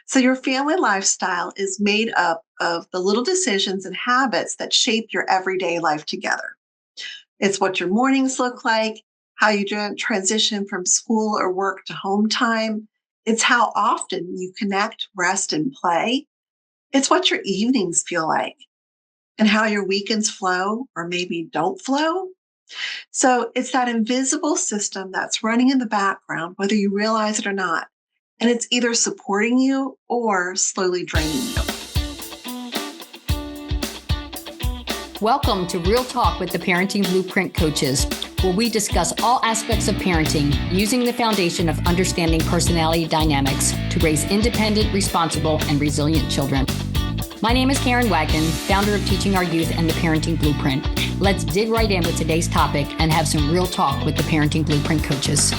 So, your family lifestyle is made up of the little decisions and habits that shape your everyday life together. It's what your mornings look like, how you transition from school or work to home time. It's how often you connect, rest, and play. It's what your evenings feel like and how your weekends flow or maybe don't flow. So, it's that invisible system that's running in the background, whether you realize it or not. And it's either supporting you or slowly draining you. Welcome to Real Talk with the Parenting Blueprint Coaches, where we discuss all aspects of parenting using the foundation of understanding personality dynamics to raise independent, responsible, and resilient children. My name is Karen Wagner, founder of Teaching Our Youth and the Parenting Blueprint. Let's dig right in with today's topic and have some real talk with the Parenting Blueprint Coaches.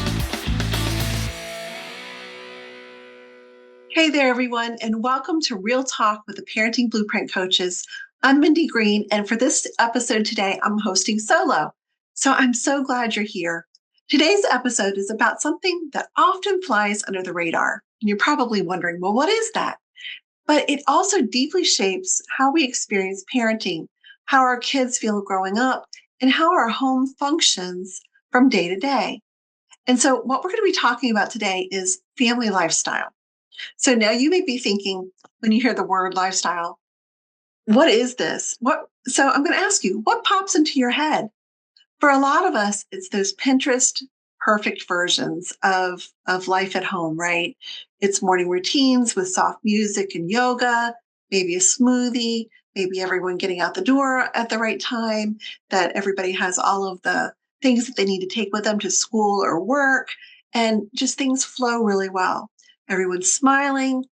Hey there, everyone, and welcome to Real Talk with the Parenting Blueprint Coaches. I'm Mindy Green, and for this episode today, I'm hosting solo. So I'm so glad you're here. Today's episode is about something that often flies under the radar. And you're probably wondering, well, what is that? But it also deeply shapes how we experience parenting, how our kids feel growing up, and how our home functions from day to day. And so what we're going to be talking about today is family lifestyle. So now you may be thinking, when you hear the word lifestyle, what is this? So I'm going to ask you, what pops into your head? For a lot of us, it's those Pinterest perfect versions of life at home, right? It's morning routines with soft music and yoga, maybe a smoothie, maybe everyone getting out the door at the right time, that everybody has all of the things that they need to take with them to school or work, and just things flow really well. Everyone's smiling,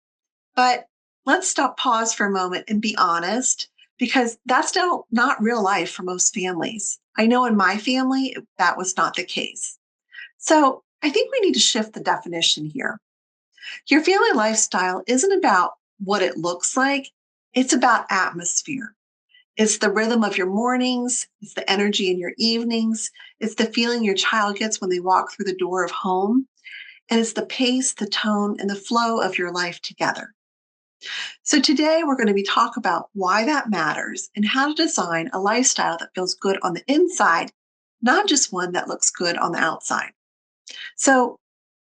but let's pause for a moment and be honest, because that's still not real life for most families. I know in my family, that was not the case. So I think we need to shift the definition here. Your family lifestyle isn't about what it looks like, it's about atmosphere. It's the rhythm of your mornings, it's the energy in your evenings, it's the feeling your child gets when they walk through the door of home, and it's the pace, the tone, and the flow of your life together. So today we're going to be talking about why that matters and how to design a lifestyle that feels good on the inside, not just one that looks good on the outside. So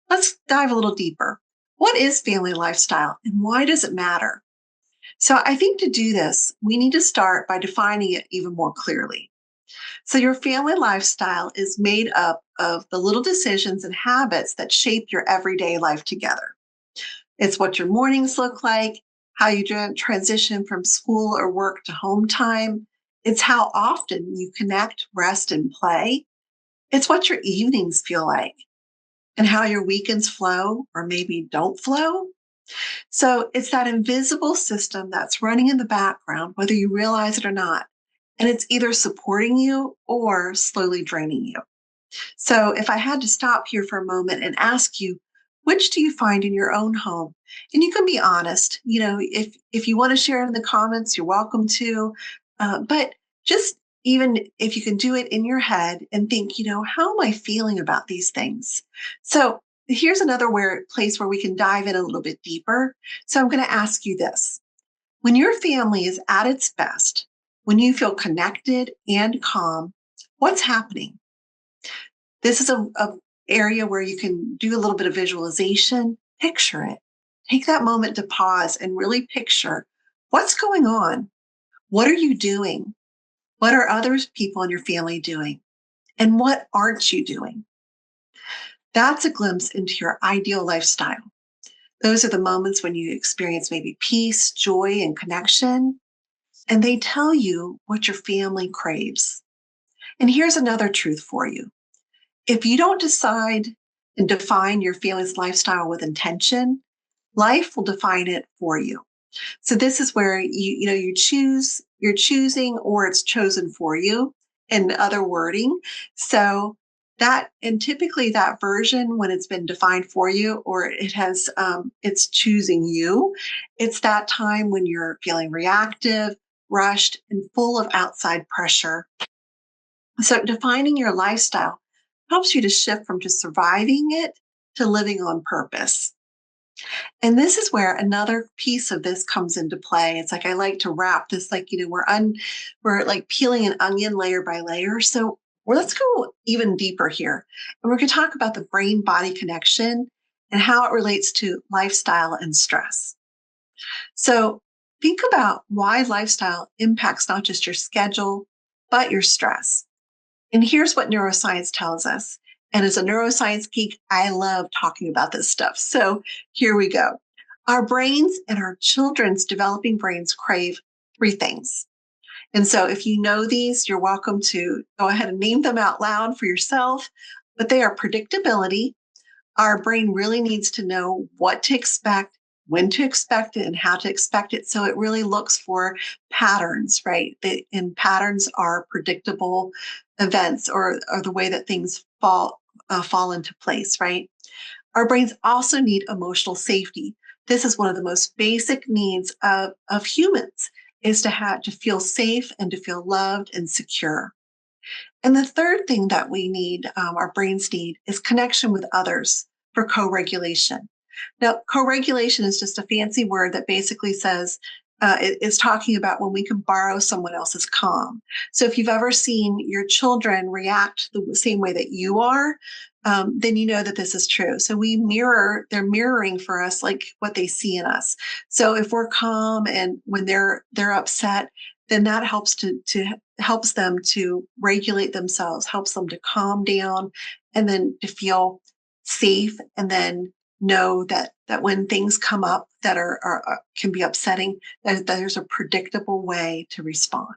let's dive a little deeper. What is family lifestyle and why does it matter? So I think to do this, we need to start by defining it even more clearly. So your family lifestyle is made up of the little decisions and habits that shape your everyday life together. It's what your mornings look like, how you transition from school or work to home time. It's how often you connect, rest, and play. It's what your evenings feel like and how your weekends flow or maybe don't flow. So it's that invisible system that's running in the background, whether you realize it or not. And it's either supporting you or slowly draining you. So if I had to stop here for a moment and ask you, which do you find in your own home? And you can be honest. If you want to share in the comments, you're welcome to. But just even if you can do it in your head and think, how am I feeling about these things? So here's another place where we can dive in a little bit deeper. So I'm going to ask you this. When your family is at its best, when you feel connected and calm, what's happening? This is a area where you can do a little bit of visualization, picture it. Take that moment to pause and really picture what's going on. What are you doing? What are other people in your family doing? And what aren't you doing? That's a glimpse into your ideal lifestyle. Those are the moments when you experience maybe peace, joy, and connection. And they tell you what your family craves. And here's another truth for you. If you don't decide and define your family's lifestyle with intention, life will define it for you. So this is where you're choosing or it's chosen for you in other wording. So and typically that version, when it's been defined for you or it's choosing you, it's that time when you're feeling reactive, rushed, and full of outside pressure. So defining your lifestyle helps you to shift from just surviving it to living on purpose. And this is where another piece of this comes into play. It's like I like to wrap this like, we're like peeling an onion layer by layer. So let's go even deeper here. And we're going to talk about the brain body connection and how it relates to lifestyle and stress. So think about why lifestyle impacts not just your schedule, but your stress. And here's what neuroscience tells us. And as a neuroscience geek, I love talking about this stuff. So here we go. Our brains and our children's developing brains crave three things. And so if you know these, you're welcome to go ahead and name them out loud for yourself. But they are predictability. Our brain really needs to know what to expect, when to expect it, and how to expect it. So it really looks for patterns, right? And patterns are predictable events or the way that things fall into place, right? Our brains also need emotional safety. This is one of the most basic needs of humans is to feel safe and to feel loved and secure. And the third thing that we need, our brains need, is connection with others for co regulation. Now, co regulation is just a fancy word that basically says it's talking about when we can borrow someone else's calm. So if you've ever seen your children react the same way that you are, then you know that this is true. So they're mirroring for us like what they see in us. So if we're calm and when they're upset, then that helps them to regulate themselves, helps them to calm down and then to feel safe and then know that when things come up that can be upsetting, that there's a predictable way to respond.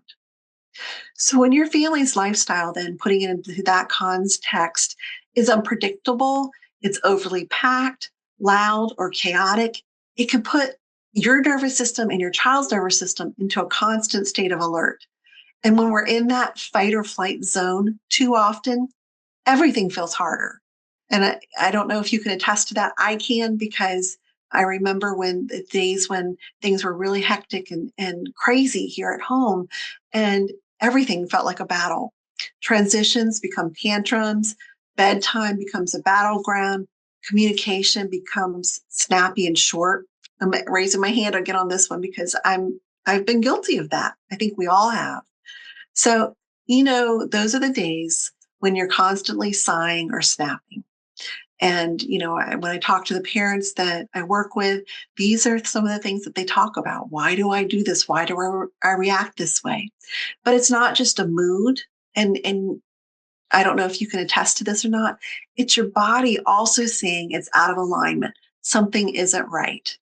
So when your family's lifestyle, then putting it into that context, is unpredictable, it's overly packed, loud, or chaotic, it can put your nervous system and your child's nervous system into a constant state of alert. And when we're in that fight or flight zone too often, everything feels harder. And I don't know if you can attest to that. I can because I remember when the days when things were really hectic and crazy here at home, and everything felt like a battle. Transitions become tantrums, bedtime becomes a battleground, communication becomes snappy and short. I'm raising my hand again on this one because I've been guilty of that. I think we all have. So, those are the days when you're constantly sighing or snapping. And, when I talk to the parents that I work with, these are some of the things that they talk about. Why do I do this? Why do I react this way? But it's not just a mood. And I don't know if you can attest to this or not. It's your body also saying it's out of alignment. Something isn't right.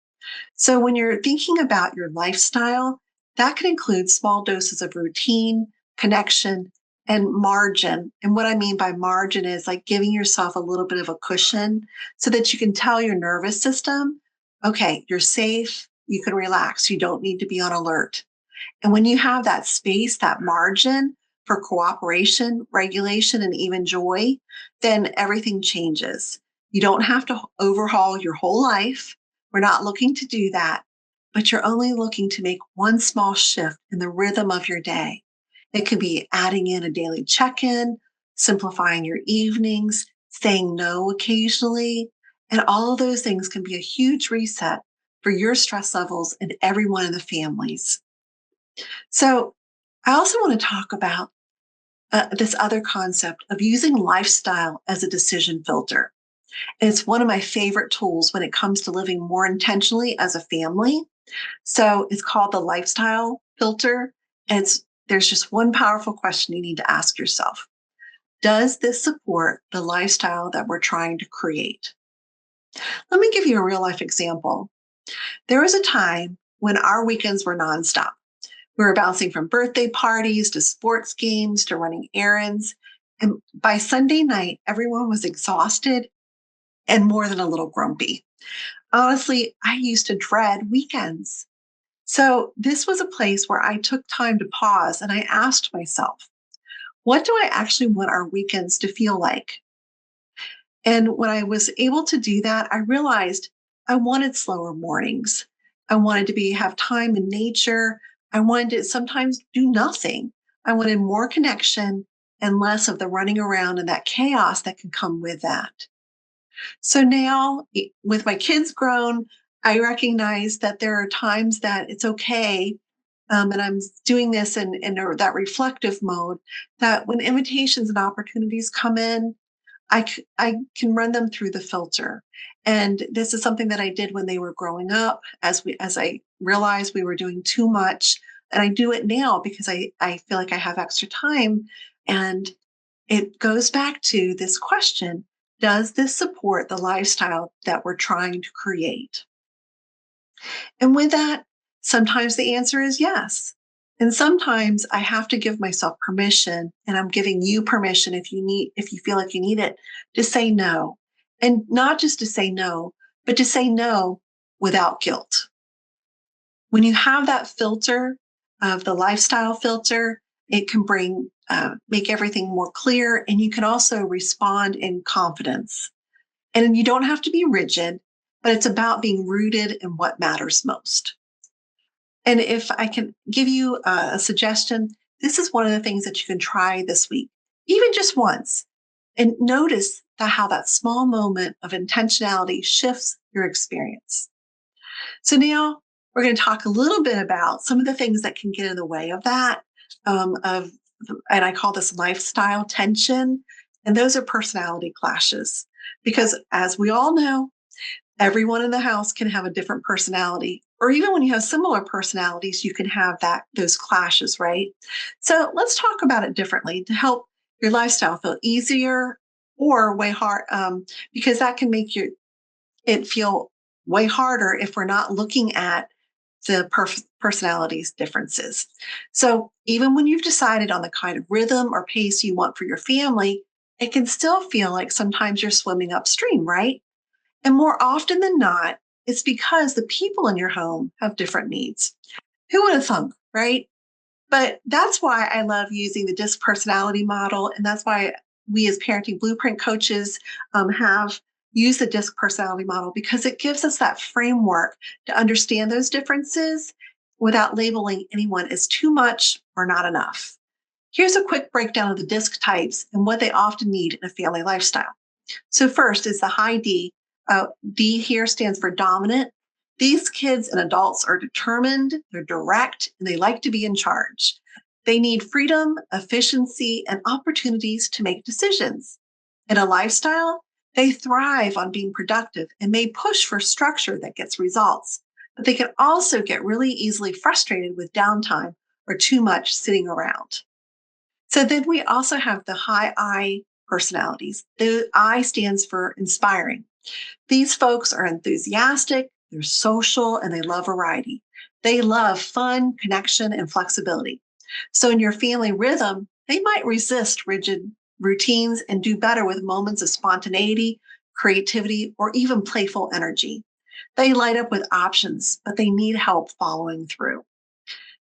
So when you're thinking about your lifestyle, that can include small doses of routine, connection, and margin. And what I mean by margin is like giving yourself a little bit of a cushion so that you can tell your nervous system, okay, you're safe, you can relax, you don't need to be on alert. And when you have that space, that margin for cooperation, regulation, and even joy, then everything changes. You don't have to overhaul your whole life. We're not looking to do that, but you're only looking to make one small shift in the rhythm of your day. It could be adding in a daily check in, simplifying your evenings, saying no occasionally, and all of those things can be a huge reset for your stress levels and everyone in the families. So, I also want to talk about this other concept of using lifestyle as a decision filter. And it's one of my favorite tools when it comes to living more intentionally as a family. So, it's called the lifestyle filter. And there's just one powerful question you need to ask yourself. Does this support the lifestyle that we're trying to create? Let me give you a real life example. There was a time when our weekends were nonstop. We were bouncing from birthday parties to sports games to running errands. And by Sunday night, everyone was exhausted and more than a little grumpy. Honestly, I used to dread weekends. So this was a place where I took time to pause and I asked myself, what do I actually want our weekends to feel like? And when I was able to do that, I realized I wanted slower mornings. I wanted to have time in nature. I wanted to sometimes do nothing. I wanted more connection and less of the running around and that chaos that can come with that. So now, with my kids grown, I recognize that there are times that it's okay, and I'm doing this in that reflective mode, that when invitations and opportunities come in, I can run them through the filter. And this is something that I did when they were growing up as I realized we were doing too much. And I do it now because I feel like I have extra time. And it goes back to this question: does this support the lifestyle that we're trying to create? And with that, sometimes the answer is yes. And sometimes I have to give myself permission, and I'm giving you permission if you feel like you need it, to say no. And not just to say no, but to say no without guilt. When you have that filter of the lifestyle filter, it can make everything more clear, and you can also respond in confidence. And you don't have to be rigid, but it's about being rooted in what matters most. And if I can give you a suggestion, this is one of the things that you can try this week, even just once, and notice how that small moment of intentionality shifts your experience. So now we're going to talk a little bit about some of the things that can get in the way of that, of and I call this lifestyle tension, and those are personality clashes. Because as we all know, everyone in the house can have a different personality, or even when you have similar personalities, you can have those clashes, right? So let's talk about it differently to help your lifestyle feel easier or way hard, because that can make it feel way harder if we're not looking at the personalities differences. So even when you've decided on the kind of rhythm or pace you want for your family, it can still feel like sometimes you're swimming upstream, right? And more often than not, it's because the people in your home have different needs. Who would have thunk, right? But that's why I love using the DISC personality model. And that's why we, as parenting blueprint coaches, have used the DISC personality model, because it gives us that framework to understand those differences without labeling anyone as too much or not enough. Here's a quick breakdown of the DISC types and what they often need in a family lifestyle. So first is the high D. D here stands for dominant. These kids and adults are determined, they're direct, and they like to be in charge. They need freedom, efficiency, and opportunities to make decisions. In a lifestyle, they thrive on being productive and may push for structure that gets results. But they can also get really easily frustrated with downtime or too much sitting around. So then we also have the high I personalities. The I stands for inspiring. These folks are enthusiastic, they're social, and they love variety. They love fun, connection, and flexibility. So in your family rhythm, they might resist rigid routines and do better with moments of spontaneity, creativity, or even playful energy. They light up with options, but they need help following through.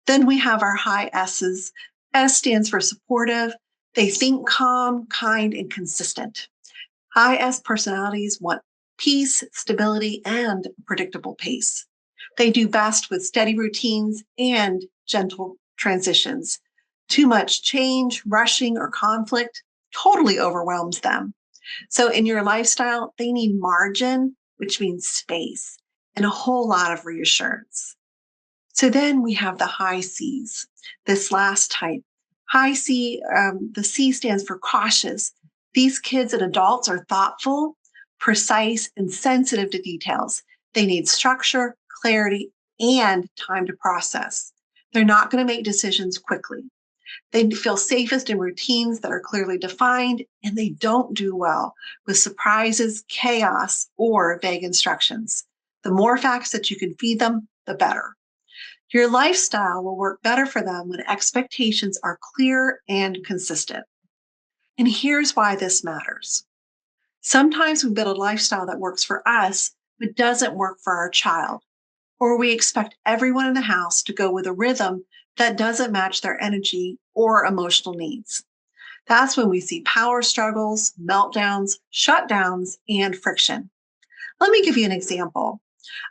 Then we have our high S's. S stands for supportive. They think calm, kind, and consistent. High S personalities want peace, stability, and a predictable pace. They do best with steady routines and gentle transitions. Too much change, rushing, or conflict totally overwhelms them. So in your lifestyle, they need margin, which means space, and a whole lot of reassurance. So then we have the high C's, this last type. High C, the C stands for cautious. These kids and adults are thoughtful, precise, and sensitive to details. They need structure, clarity, and time to process. They're not going to make decisions quickly. They feel safest in routines that are clearly defined, and they don't do well with surprises, chaos, or vague instructions. The more facts that you can feed them, the better. Your lifestyle will work better for them when expectations are clear and consistent. And here's why this matters. Sometimes we build a lifestyle that works for us, but doesn't work for our child. Or we expect everyone in the house to go with a rhythm that doesn't match their energy or emotional needs. That's when we see power struggles, meltdowns, shutdowns, and friction. Let me give you an example.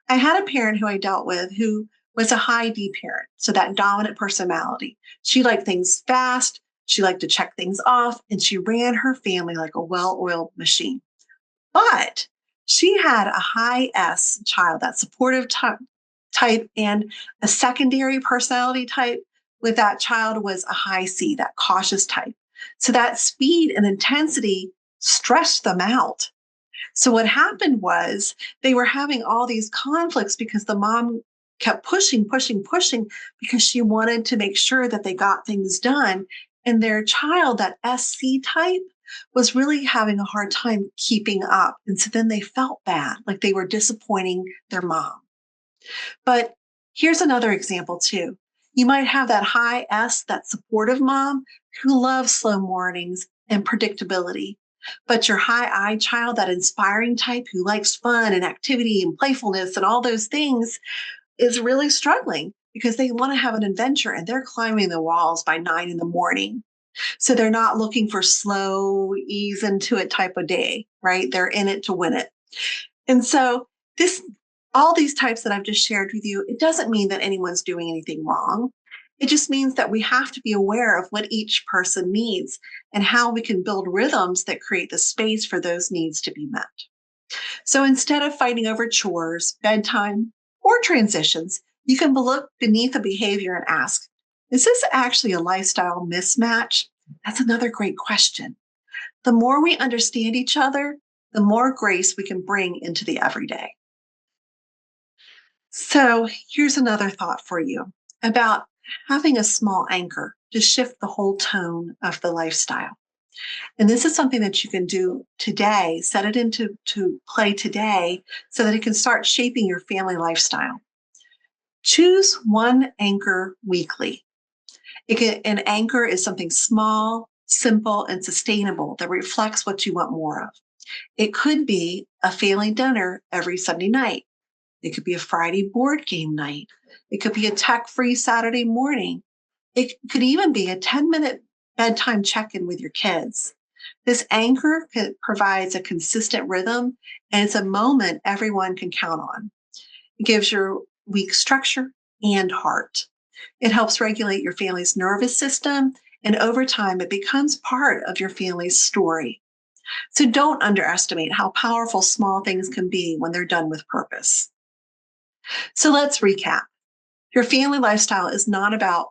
I had a parent who I dealt with who was a high D parent, so that dominant personality. She liked things fast, she liked to check things off, and she ran her family like a well oiled machine. But She had a high S child, that supportive type, and a secondary personality type with that child was a high C, that cautious type. So that speed and intensity stressed them out. So what happened was they were having all these conflicts because the mom kept pushing, pushing, pushing because she wanted to make sure that they got things done. And their child, that SC type, was really having a hard time keeping up. And so then they felt bad, like they were disappointing their mom. But here's another example too. You might have that high S, that supportive mom who loves slow mornings and predictability. But your high I child, that inspiring type who likes fun and activity and playfulness and all those things, is really struggling because they want to have an adventure and they're climbing the walls by 9 in the morning. So they're not looking for slow, ease into it type of day, right? They're in it to win it. And so this all these types that I've just shared with you, it doesn't mean that anyone's doing anything wrong. It just means that we have to be aware of what each person needs and how we can build rhythms that create the space for those needs to be met. So instead of fighting over chores, bedtime, or transitions, you can look beneath a behavior and ask, is this actually a lifestyle mismatch? That's another great question. The more we understand each other, the more grace we can bring into the everyday. So here's another thought for you about having a small anchor to shift the whole tone of the lifestyle. And this is something that you can do today, set it into to play today so that it can start shaping your family lifestyle. Choose one anchor weekly. An anchor is something small, simple, and sustainable that reflects what you want more of. It could be a family dinner every Sunday night. It could be a Friday board game night. It could be a tech-free Saturday morning. It could even be a 10-minute bedtime check-in with your kids. This anchor provides a consistent rhythm, and it's a moment everyone can count on. It gives your week structure and heart. It helps regulate your family's nervous system, and over time, it becomes part of your family's story. So don't underestimate how powerful small things can be when they're done with purpose. So let's recap. Your family lifestyle is not about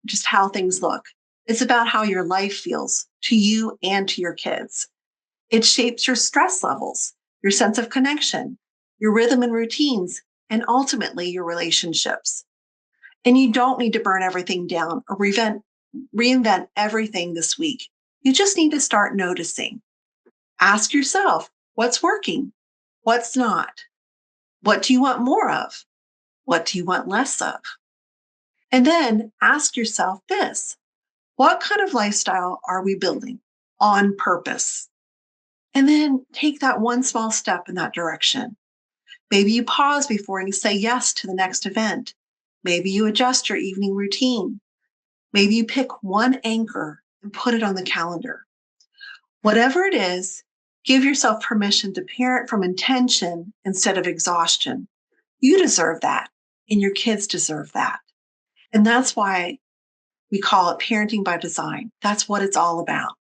just how things look. It's about how your life feels to you and to your kids. It shapes your stress levels, your sense of connection, your rhythm and routines, and ultimately your relationships. And you don't need to burn everything down or reinvent everything this week. You just need to start noticing. Ask yourself, what's working? What's not? What do you want more of? What do you want less of? And then ask yourself this: what kind of lifestyle are we building on purpose? And then take that one small step in that direction. Maybe you pause before you say yes to the next event. Maybe you adjust your evening routine. Maybe you pick one anchor and put it on the calendar. Whatever it is, give yourself permission to parent from intention instead of exhaustion. You deserve that, and your kids deserve that. And that's why we call it parenting by design. That's what it's all about.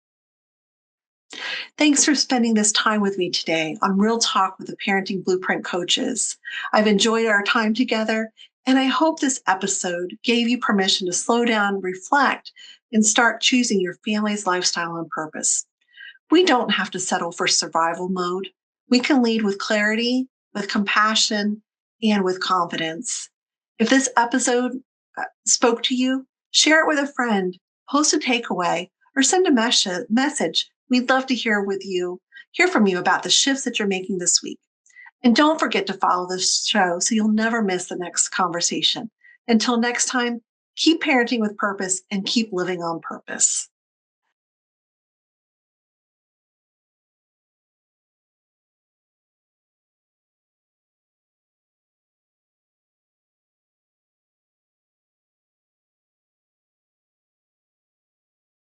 Thanks for spending this time with me today on Real Talk with the Parenting Blueprint Coaches. I've enjoyed our time together, and I hope this episode gave you permission to slow down, reflect, and start choosing your family's lifestyle and purpose. We don't have to settle for survival mode. We can lead with clarity, with compassion, and with confidence. If this episode spoke to you, share it with a friend, post a takeaway, or send a message. We'd love to hear from you about the shifts that you're making this week. And don't forget to follow this show so you'll never miss the next conversation. Until next time, keep parenting with purpose and keep living on purpose.